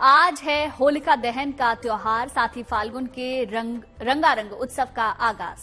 आज है होलिका दहन का त्योहार, साथ ही फाल्गुन के रंगारंग उत्सव का आगाज।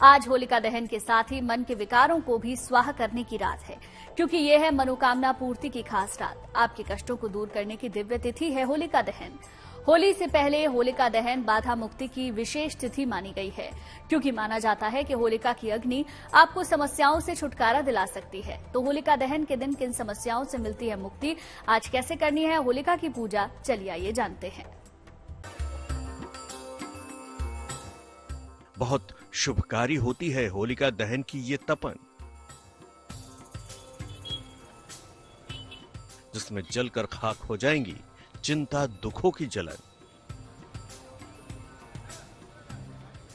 आज होलिका दहन के साथ ही मन के विकारों को भी स्वाहा करने की रात है, क्योंकि यह है मनोकामना पूर्ति की खास रात। आपके कष्टों को दूर करने की दिव्य तिथि है होलिका दहन। होली से पहले होलिका दहन बाधा मुक्ति की विशेष तिथि मानी गई है, क्योंकि माना जाता है कि होलिका की अग्नि आपको समस्याओं से छुटकारा दिला सकती है। तो होलिका दहन के दिन किन समस्याओं से मिलती है मुक्ति, आज कैसे करनी है होलिका की पूजा, चलिए आइए जानते हैं। बहुत शुभकारी होती है होलिका दहन की ये तपन, जिसमें जलकर खाक हो जाएंगी चिंता दुखों की जलन।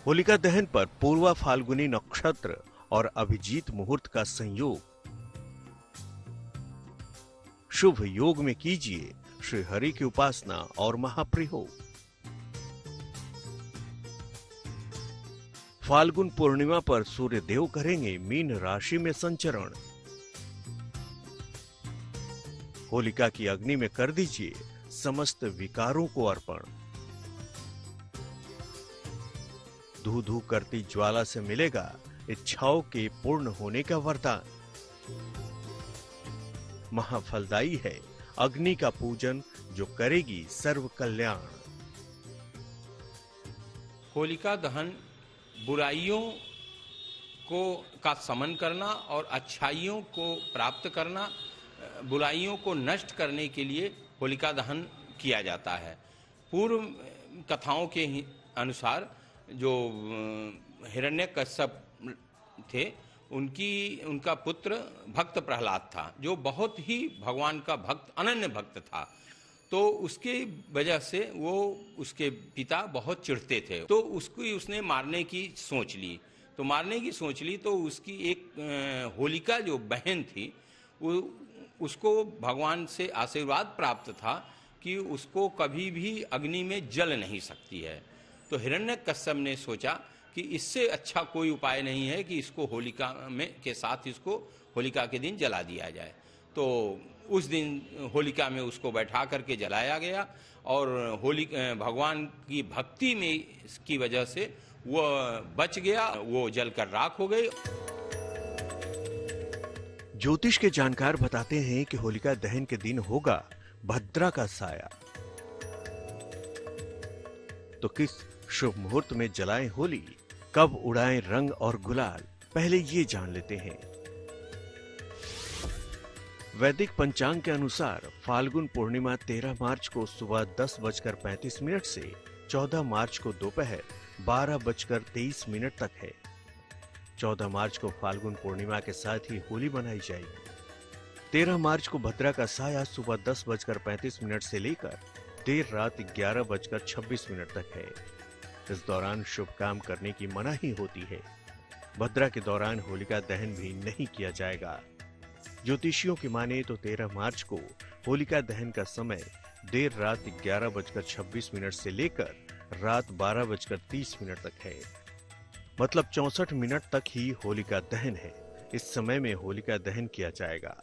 होलिका दहन पर पूर्वा फाल्गुनी नक्षत्र और अभिजीत मुहूर्त का संयोग। शुभ योग में कीजिए श्री हरि की उपासना और महाप्रयोग। फाल्गुन पूर्णिमा पर सूर्य देव करेंगे मीन राशि में संचरण। होलिका की अग्नि में कर दीजिए समस्त विकारों को अर्पण। धू धू करती ज्वाला से मिलेगा इच्छाओं के पूर्ण होने का वरदान। महाफलदायी है अग्नि का पूजन, जो करेगी सर्व कल्याण। होलिका दहन बुराइयों का समन करना और अच्छाइयों को प्राप्त करना, बुराइयों को नष्ट करने के लिए होलिका दहन किया जाता है। पूर्व कथाओं के अनुसार जो हिरण्यकश्यप थे, उनका पुत्र भक्त प्रहलाद था, जो बहुत ही भगवान का भक्त, अनन्य भक्त था। तो उसके वजह से वो उसके पिता बहुत चिढ़ते थे, तो उसने मारने की सोच ली। तो उसकी एक होलिका जो बहन थी, उसको भगवान से आशीर्वाद प्राप्त था कि उसको कभी भी अग्नि में जल नहीं सकती है। तो हिरण्यकश्यप ने सोचा कि इससे अच्छा कोई उपाय नहीं है कि इसको होलिका के साथ इसको होलिका के दिन जला दिया जाए। तो उस दिन होलिका में उसको बैठा करके जलाया गया, और भगवान की भक्ति में की वजह से वो बच गया, वो जलकर राख हो गई। ज्योतिष के जानकार बताते हैं कि होलिका दहन के दिन होगा भद्रा का साया। तो किस शुभ मुहूर्त में जलाएं होली, कब उड़ाएं रंग और गुलाल, पहले ये जान लेते हैं। वैदिक पंचांग के अनुसार फाल्गुन पूर्णिमा 13 मार्च को सुबह 10:35 से 14 मार्च को दोपहर 12:23 तक है। 14 मार्च को फाल्गुन पूर्णिमा के साथ ही होली मनाई जाएगी। 13 मार्च को भद्रा का साया सुबह 10:35 से लेकर देर रात 11:26 तक है। इस दौरान शुभ काम करने की मनाही होती है। भद्रा के दौरान होलिका दहन भी नहीं किया जाएगा। ज्योतिषियों की माने तो 13 मार्च को होलिका दहन का समय देर रात 11:26 से लेकर रात 12:30 तक है। मतलब 64 मिनट तक ही होलिका दहन है। इस समय में होलिका दहन किया जाएगा।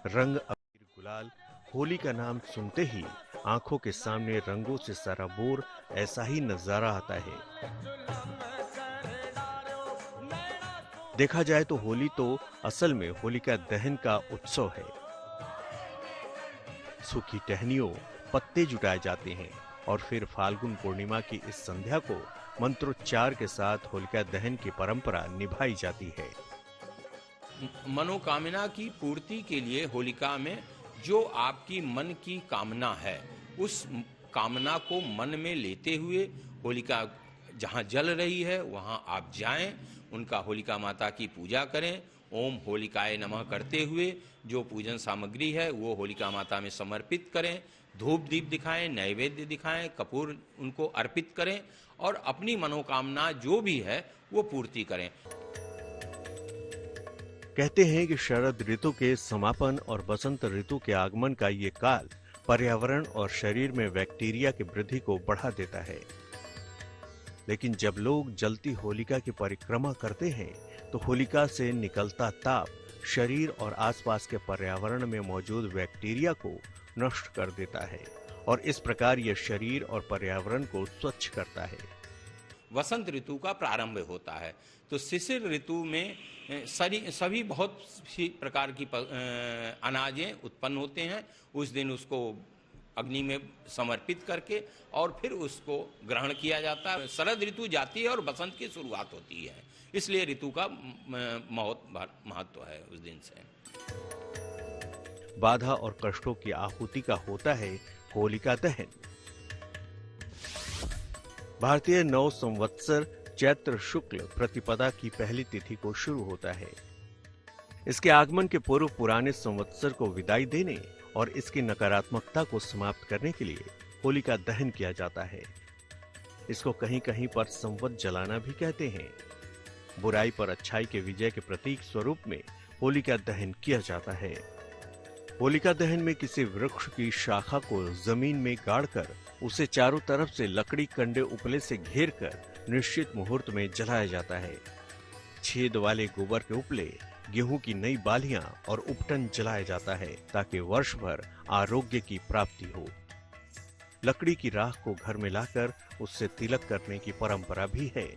रंग, अबीर, गुलाल, होली का नाम सुनते ही आंखों के सामने रंगों से सराबोर ऐसा ही नजारा आता है। देखा जाए तो होली तो असल में होलिका दहन का उत्सव है। सूखी टहनियों, पत्ते जुटाए जाते हैं और फिर फाल्गुन पूर्णिमा की इस संध्या को मंत्रोच्चार के साथ होलिका दहन की परंपरा निभाई जाती है। मनोकामना की पूर्ति के लिए होलिका में जो आपकी मन की कामना है, उस कामना को मन में लेते हुए होलिका जहाँ जल रही है वहाँ आप जाएं, उनका होलिका माता की पूजा करें। ओम होलिकाय नमः करते हुए जो पूजन सामग्री है वो होलिका माता में समर्पित करें। धूप दीप दिखाएं, नैवेद्य दिखाएं, कपूर उनको अर्पित करें और अपनी मनोकामना जो भी है वो पूर्ति करें। कहते हैं कि शरद ऋतु के समापन और बसंत ऋतु के आगमन का ये काल पर्यावरण और शरीर में बैक्टीरिया की वृद्धि को बढ़ा देता है। लेकिन जब लोग जलती होलिका की परिक्रमा करते हैं तो होलिका से निकलता ताप शरीर और आसपास के पर्यावरण में मौजूद बैक्टीरिया को नष्ट कर देता है और इस प्रकार यह शरीर और पर्यावरण को स्वच्छ करता है। वसंत ऋतु का प्रारंभ होता है तो शिशिर ऋतु में सभी बहुत सी प्रकार की अनाजें उत्पन्न होते हैं। उस दिन उसको अग्नि में समर्पित करके और फिर उसको ग्रहण किया जाता है। शरद ऋतु जाती है और बसंत की शुरुआत होती है, इसलिए ऋतु का बहुत महत्व है उस दिन से। बाधा और कष्टों की आहुति का होता है होलिका दहन। भारतीय नव संवत्सर चैत्र शुक्ल प्रतिपदा की पहली तिथि को शुरू होता है। इसके आगमन के पूर्व पुराने संवत्सर को विदाई देने और इसकी नकारात्मकता को समाप्त करने के लिए होलिका दहन किया जाता है। इसको कहीं कहीं पर संवत जलाना भी कहते हैं। बुराई पर अच्छाई के विजय के प्रतीक स्वरूप में होलिका दहन किया जाता है। होलिका दहन में किसी वृक्ष की शाखा को जमीन में गाड़कर उसे चारों तरफ से लकड़ी कंडे उपले से घेर कर निश्चित मुहूर्त में जलाया जाता है। छेद वाले गोबर के उपले, गेहूं की नई बालियां और उपटन जलाया जाता है ताकि वर्ष भर आरोग्य की प्राप्ति हो। लकड़ी की राख को घर में लाकर उससे तिलक करने की परंपरा भी है।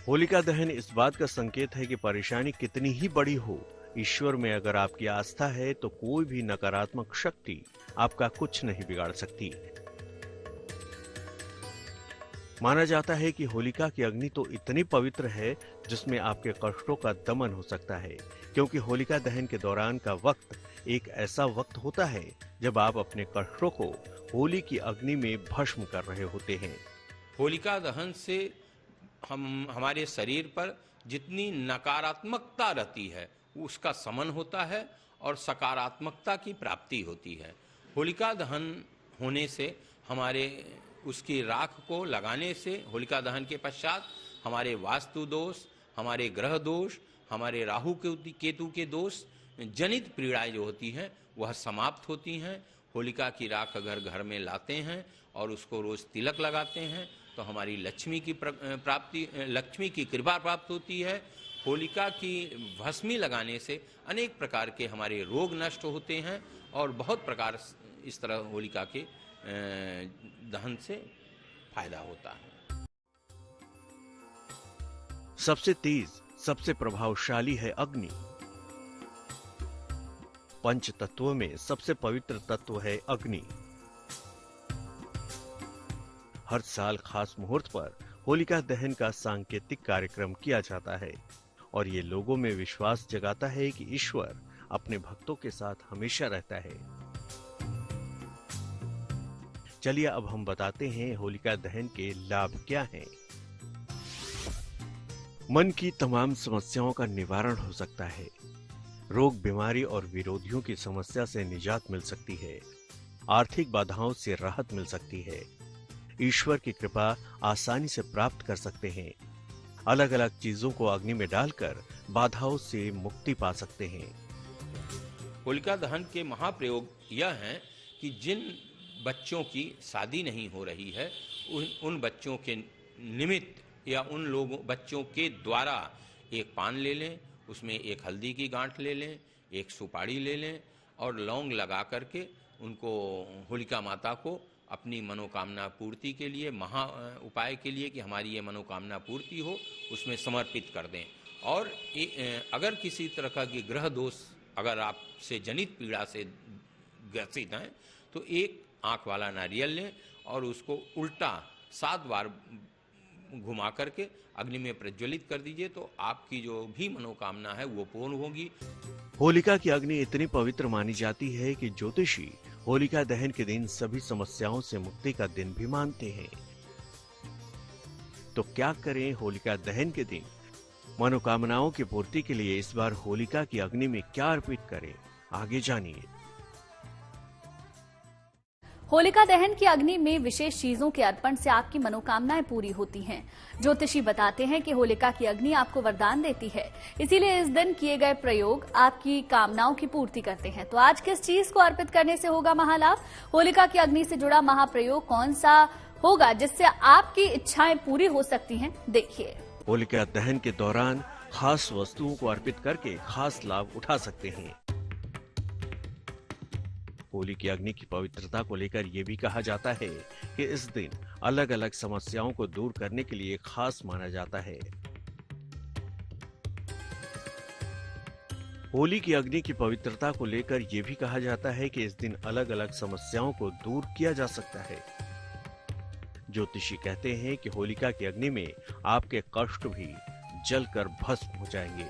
होलिका दहन इस बात का संकेत है कि परेशानी कितनी ही बड़ी हो, ईश्वर में अगर आपकी आस्था है तो कोई भी नकारात्मक शक्ति आपका कुछ नहीं बिगाड़ सकती। माना जाता है कि होलिका की अग्नि तो इतनी पवित्र है जिसमें आपके कष्टों का दमन हो सकता है, क्योंकि होलिका दहन के दौरान का वक्त एक ऐसा वक्त होता है जब आप अपने कष्टों को होली की अग्नि में भस्म कर रहे होते हैं। होलिका दहन से हमारे शरीर पर जितनी नकारात्मकता रहती है उसका शमन होता है और सकारात्मकता की प्राप्ति होती है। होलिका दहन होने से हमारे उसकी राख को लगाने से होलिका दहन के पश्चात हमारे वास्तु दोष, हमारे ग्रह दोष, हमारे राहु केतु के दोष जनित पीड़ाएं जो होती हैं वह समाप्त होती हैं। होलिका की राख अगर घर में लाते हैं और उसको रोज तिलक लगाते हैं तो हमारी लक्ष्मी की कृपा प्राप्त होती है। होलिका की भस्मी लगाने से अनेक प्रकार के हमारे रोग नष्ट होते हैं और बहुत प्रकार इस तरह होलिका के दहन से फायदा होता है। सबसे तेज, सबसे प्रभावशाली है अग्नि। पंच तत्वों में सबसे पवित्र तत्व है अग्नि। हर साल खास मुहूर्त पर होलिका दहन का सांकेतिक कार्यक्रम किया जाता है और ये लोगों में विश्वास जगाता है कि ईश्वर अपने भक्तों के साथ हमेशा रहता है। चलिए अब हम बताते हैं होलिका दहन के लाभ क्या हैं। मन की तमाम समस्याओं का निवारण हो सकता है। रोग, बीमारी और विरोधियों की समस्या से निजात मिल सकती है। आर्थिक बाधाओं से राहत मिल सकती है। ईश्वर की कृपा आसानी से प्राप्त कर सकते हैं। अलग अलग चीजों को अग्नि में डालकर बाधाओं से मुक्ति पा सकते हैं। होलिका दहन के महाप्रयोग यह है कि जिन बच्चों की शादी नहीं हो रही है उन बच्चों के निमित्त या उन लोगों बच्चों के द्वारा एक पान ले लें, उसमें एक हल्दी की गांठ ले लें, एक सुपारी ले लें और लौंग लगा करके उनको होलिका माता को अपनी मनोकामना पूर्ति के लिए, महा उपाय के लिए कि हमारी ये मनोकामना पूर्ति हो, उसमें समर्पित कर दें। और अगर किसी तरह का कि ग्रह दोष अगर आपसे जनित पीड़ा से ग्रसित हैं तो एक आंख वाला नारियल लें और उसको उल्टा 7 बार घुमा करके अग्नि में प्रज्वलित कर दीजिए तो आपकी जो भी मनोकामना है वो पूर्ण होगी। होलिका की अग्नि इतनी पवित्र मानी जाती है कि ज्योतिषी होलिका दहन के दिन सभी समस्याओं से मुक्ति का दिन भी मानते हैं। तो क्या करें होलिका दहन के दिन? मनोकामनाओं की पूर्ति के लिए इस बार होलिका की अग्नि में क्या अर्पित करें, आगे जानिए। होलिका दहन की अग्नि में विशेष चीजों के अर्पण से आपकी मनोकामनाएं पूरी होती हैं। ज्योतिषी बताते हैं कि होलिका की अग्नि आपको वरदान देती है, इसीलिए इस दिन किए गए प्रयोग आपकी कामनाओं की पूर्ति करते हैं। तो आज किस चीज को अर्पित करने से होगा महालाभ? होलिका की अग्नि से जुड़ा महाप्रयोग कौन सा होगा जिससे आपकी इच्छाएं पूरी हो सकती हैं? देखिए। होलिका दहन के दौरान खास वस्तुओं को अर्पित करके खास लाभ उठा सकते हैं। होली की अग्नि की पवित्रता को लेकर यह भी कहा जाता है कि इस दिन अलग अलग समस्याओं को दूर करने के लिए खास माना जाता है। होली की अग्नि की पवित्रता को लेकर यह भी कहा जाता है कि इस दिन अलग अलग समस्याओं को दूर किया जा सकता है। ज्योतिषी कहते हैं कि होलिका की अग्नि में आपके कष्ट भी जलकर भस्म हो जाएंगे।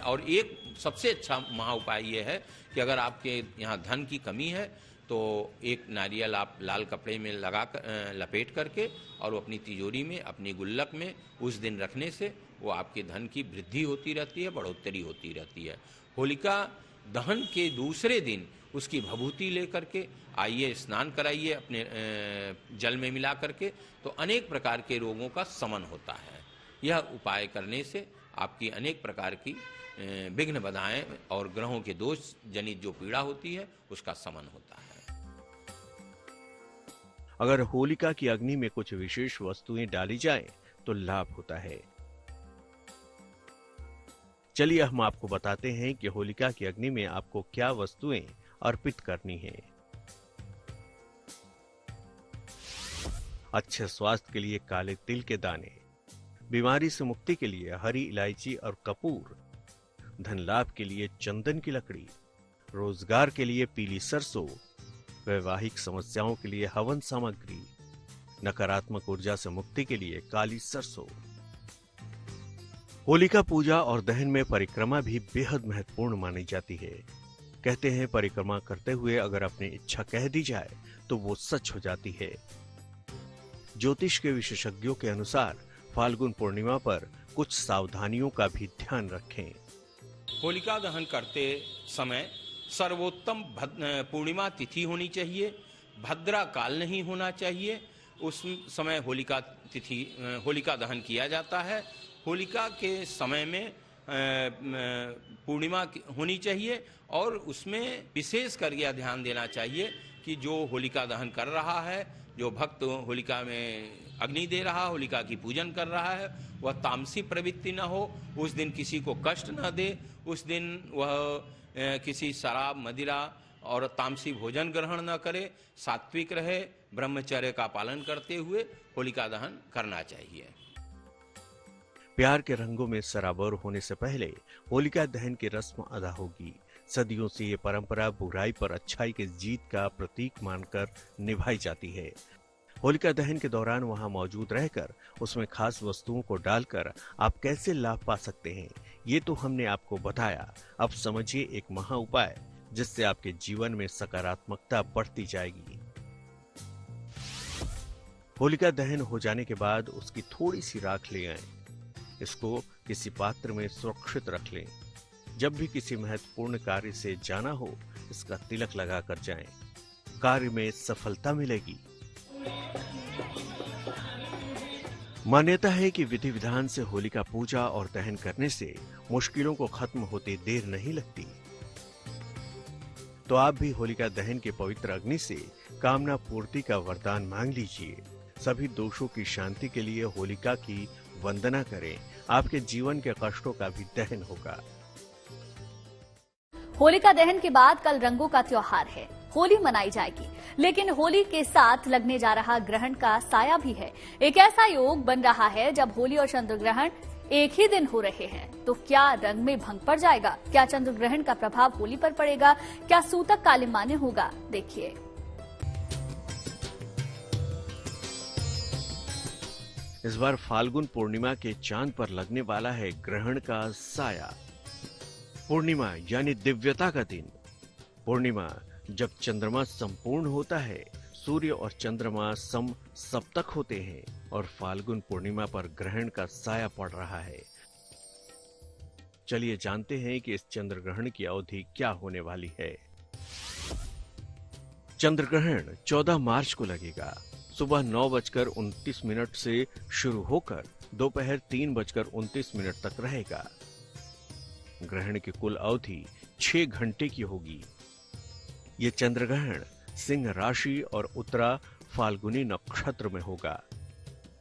और एक सबसे अच्छा महा उपाय यह है कि अगर आपके यहाँ धन की कमी है तो एक नारियल आप लाल कपड़े में लपेट करके और वो अपनी तिजोरी में, अपनी गुल्लक में उस दिन रखने से वो आपके धन की वृद्धि होती रहती है, बढ़ोतरी होती रहती है। होलिका दहन के दूसरे दिन उसकी भभूति लेकर के आइए, स्नान कराइए अपने जल में मिला करके, तो अनेक प्रकार के रोगों का शमन होता है। यह उपाय करने से आपकी अनेक प्रकार की विघ्न बाधाएं और ग्रहों के दोष जनित जो पीड़ा होती है उसका शमन होता है। अगर होलिका की अग्नि में कुछ विशेष वस्तुएं डाली जाएं तो लाभ होता है। चलिए हम आपको बताते हैं कि होलिका की अग्नि में आपको क्या वस्तुएं अर्पित करनी है। अच्छे स्वास्थ्य के लिए काले तिल के दाने, बीमारी से मुक्ति के लिए हरी इलायची और कपूर, धन लाभ के लिए चंदन की लकड़ी, रोजगार के लिए पीली सरसों, वैवाहिक समस्याओं के लिए हवन सामग्री, नकारात्मक ऊर्जा से मुक्ति के लिए काली सरसों। होलिका पूजा और दहन में परिक्रमा भी बेहद महत्वपूर्ण मानी जाती है। कहते हैं परिक्रमा करते हुए अगर अपनी इच्छा कह दी जाए तो वो सच हो जाती है। ज्योतिष के विशेषज्ञों के अनुसार फाल्गुन पूर्णिमा पर कुछ सावधानियों का भी ध्यान रखें। होलिका दहन करते समय सर्वोत्तम पूर्णिमा तिथि होनी चाहिए, भद्रा काल नहीं होना चाहिए। उस समय होलिका दहन किया जाता है। होलिका के समय में पूर्णिमा होनी चाहिए और उसमें विशेष कर यह ध्यान देना चाहिए कि जो होलिका दहन कर रहा है, जो भक्त होलिका में अग्नि दे रहा, होलिका की पूजन कर रहा है, वह तामसी प्रवृत्ति न हो, उस दिन किसी को कष्ट न दे, उस दिन वह किसी शराब, मदिरा और तामसी भोजन ग्रहण न करे, सात्विक रहे, ब्रह्मचर्य का पालन करते हुए होलिका दहन करना चाहिए। प्यार के रंगों में सराबोर होने से पहले होलिका दहन की रस्म अदा होगी। सदियों से ये परंपरा बुराई पर अच्छाई की जीत का प्रतीक मानकर निभाई जाती है। होलिका दहन के दौरान वहां मौजूद रहकर उसमें खास वस्तुओं को डालकर आप कैसे लाभ पा सकते हैं, ये तो हमने आपको बताया। अब समझिए एक महा उपाय जिससे आपके जीवन में सकारात्मकता बढ़ती जाएगी। होलिका दहन हो जाने के बाद उसकी थोड़ी सी राख ले आएं। इसको किसी पात्र में सुरक्षित रख लें। जब भी किसी महत्वपूर्ण कार्य से जाना हो, इसका तिलक लगाकर जाएं। कार्य में सफलता मिलेगी। मान्यता है कि विधि विधान से होलिका पूजा और दहन करने से मुश्किलों को खत्म होते देर नहीं लगती। तो आप भी होलिका दहन के पवित्र अग्नि से कामना पूर्ति का वरदान मांग लीजिए। सभी दोषों की शांति के लिए होलिका की वंदना करें। आपके जीवन के कष्टों का भी दहन होगा। होलिका दहन के बाद कल रंगों का त्योहार है, होली मनाई जाएगी। लेकिन होली के साथ लगने जा रहा ग्रहण का साया भी है। एक ऐसा योग बन रहा है जब होली और चंद्र ग्रहण एक ही दिन हो रहे हैं। तो क्या रंग में भंग पड़ जाएगा? क्या चंद्र ग्रहण का प्रभाव होली पर पड़ेगा? क्या सूतक काले मान्य होगा? देखिए। इस बार फाल्गुन पूर्णिमा के चांद पर लगने वाला है ग्रहण का साया। पूर्णिमा यानी दिव्यता का दिन। पूर्णिमा जब चंद्रमा संपूर्ण होता है, सूर्य और चंद्रमा सम सप्तक होते हैं और फाल्गुन पूर्णिमा पर ग्रहण का साया पड़ रहा है। चलिए जानते हैं कि इस चंद्र ग्रहण की अवधि क्या होने वाली है। चंद्र ग्रहण 14 मार्च को लगेगा। सुबह 9:29 से शुरू होकर दोपहर 3:29 तक रहेगा। ग्रहण की कुल अवधि 6 घंटे की होगी। ये चंद्र ग्रहण सिंह राशि और उत्तरा फाल्गुनी नक्षत्र में होगा।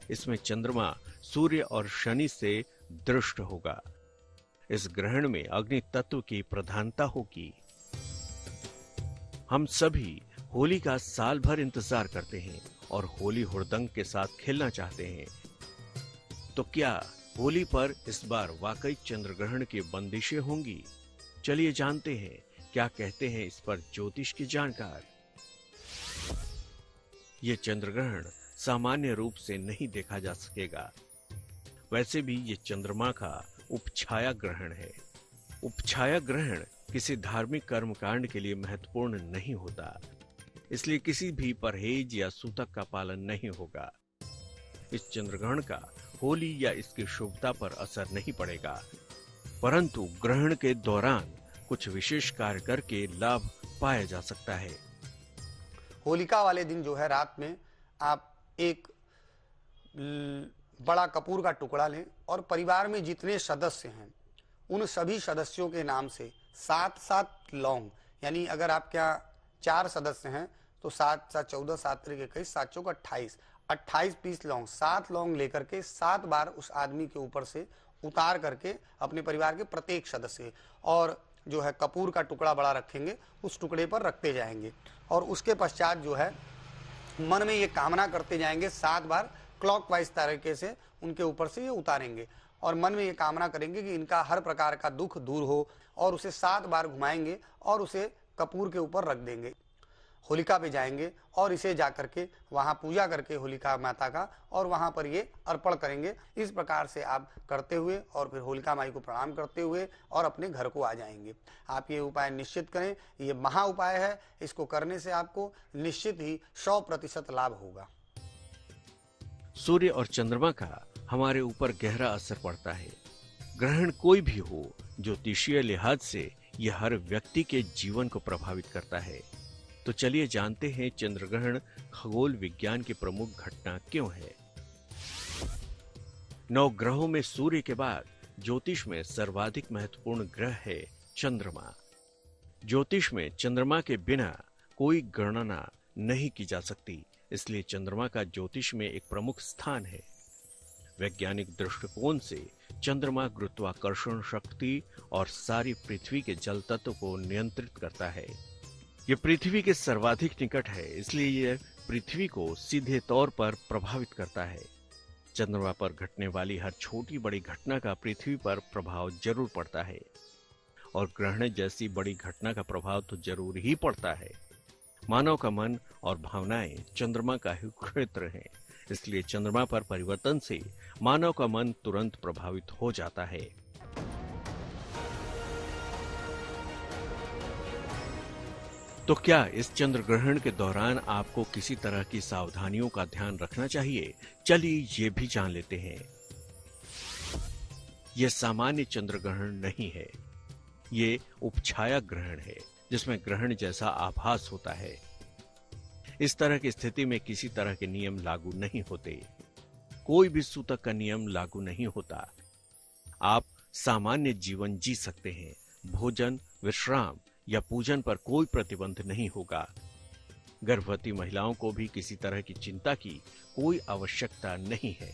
इसमें चंद्रमा सूर्य और शनि से दृष्ट होगा। इस ग्रहण में अग्नि तत्व की प्रधानता होगी। हम सभी होली का साल भर इंतजार करते हैं और होली हुड़दंग के साथ खेलना चाहते हैं। तो क्या होली पर इस बार वाकई चंद्र ग्रहण की बंदिशें होंगी? चलिए जानते हैं क्या कहते हैं इस पर ज्योतिष के जानकार। ये चंद्र ग्रहण सामान्य रूप से नहीं देखा जा सकेगा। वैसे भी ये चंद्रमा का उपछाया ग्रहण है। उपछाया ग्रहण किसी धार्मिक कर्मकांड के लिए महत्वपूर्ण नहीं होता, इसलिए किसी भी परहेज या सूतक का पालन नहीं होगा। इस चंद्रग्रहण का होली या इसकी शुभता पर असर नहीं पड़ेगा, परंतु ग्रहण के दौरान कुछ विशेष कार्य करके लाभ पाया जा सकता है। होलिका वाले दिन जो है रात में आप एक बड़ा कपूर का टुकड़ा लें और परिवार में जितने सदस्य हैं उन सभी सदस्यों के नाम से 7-7 लौंग, यानी अगर आपके यहाँ 4 सदस्य हैं तो 7 7 14 7 3 21 7 चौक 28 पीस लौंग, 7 लौंग लेकर के 7 बार उस आदमी के ऊपर से उतार करके अपने परिवार के प्रत्येक सदस्य और जो है कपूर का टुकड़ा बड़ा रखेंगे, उस टुकड़े पर रखते जाएंगे और उसके पश्चात जो है मन में ये कामना करते जाएंगे 7 बार क्लॉकवाइज तरीके से उनके ऊपर से ये उतारेंगे और मन में ये कामना करेंगे कि इनका हर प्रकार का दुख दूर हो और उसे 7 बार घुमाएंगे और उसे कपूर के ऊपर रख देंगे। होलिका पे जाएंगे और इसे जाकर के वहां पूजा करके होलिका माता का और वहां पर ये अर्पण करेंगे। इस प्रकार से आप करते हुए और फिर होलिका माई को प्रणाम करते हुए और अपने घर को आ जाएंगे। आप ये उपाय निश्चित करें, ये महा उपाय है, इसको करने से आपको निश्चित ही 100% लाभ होगा। सूर्य और चंद्रमा का हमारे ऊपर गहरा असर पड़ता है। ग्रहण कोई भी हो, ज्योतिषीय लिहाज से यह हर व्यक्ति के जीवन को प्रभावित करता है। तो चलिए जानते हैं चंद्र ग्रहण खगोल विज्ञान की प्रमुख घटना क्यों है। 9 ग्रहों में सूर्य के बाद ज्योतिष में सर्वाधिक महत्वपूर्ण ग्रह है चंद्रमा। ज्योतिष में चंद्रमा के बिना कोई गणना नहीं की जा सकती, इसलिए चंद्रमा का ज्योतिष में एक प्रमुख स्थान है। वैज्ञानिक दृष्टिकोण से चंद्रमा गुरुत्वाकर्षण शक्ति और सारी पृथ्वी के जल तत्व को नियंत्रित करता है। यह पृथ्वी के सर्वाधिक निकट है, इसलिए यह पृथ्वी को सीधे तौर पर प्रभावित करता है। चंद्रमा पर घटने वाली हर छोटी बड़ी घटना का पृथ्वी पर प्रभाव जरूर पड़ता है और ग्रहण जैसी बड़ी घटना का प्रभाव तो जरूर ही पड़ता है। मानव का मन और भावनाएं चंद्रमा का ही क्षेत्र हैं, इसलिए चंद्रमा पर परिवर्तन से मानव का मन तुरंत प्रभावित हो जाता है। तो क्या इस चंद्र ग्रहण के दौरान आपको किसी तरह की सावधानियों का ध्यान रखना चाहिए? चलिए ये भी जान लेते हैं। यह सामान्य चंद्र ग्रहण नहीं है, ये उपछाया ग्रहण है जिसमें ग्रहण जैसा आभास होता है। इस तरह की स्थिति में किसी तरह के नियम लागू नहीं होते, कोई भी सूतक का नियम लागू नहीं होता। आप सामान्य जीवन जी सकते हैं। भोजन, विश्राम या पूजन पर कोई प्रतिबंध नहीं होगा। गर्भवती महिलाओं को भी किसी तरह की चिंता की कोई आवश्यकता नहीं है।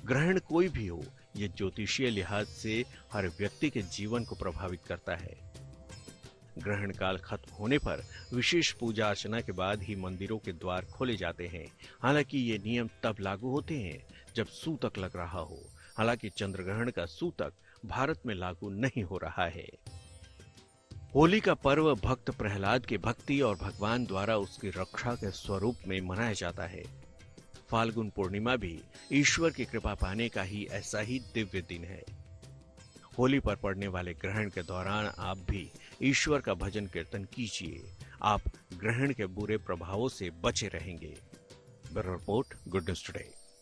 ग्रहण कोई भी हो, यह ज्योतिषीय लिहाज से हर व्यक्ति के जीवन को प्रभावित करता है। ग्रहण काल खत्म होने पर विशेष पूजा अर्चना के बाद ही मंदिरों के द्वार खोले जाते हैं। हालांकि ये नियम तब लागू होते हैं जब सूतक लग रहा हो। हालांकि चंद्र ग्रहण का सूतक भारत में लागू नहीं हो रहा है। होली का पर्व भक्त प्रहलाद के भक्ति और भगवान द्वारा उसकी रक्षा के स्वरूप में मनाया जाता है। फाल्गुन पूर्णिमा भी ईश्वर की कृपा पाने का ही ऐसा ही दिव्य दिन है। होली पर पड़ने वाले ग्रहण के दौरान आप भी ईश्वर का भजन कीर्तन कीजिए। आप ग्रहण के बुरे प्रभावों से बचे रहेंगे। Bureau report, good news today.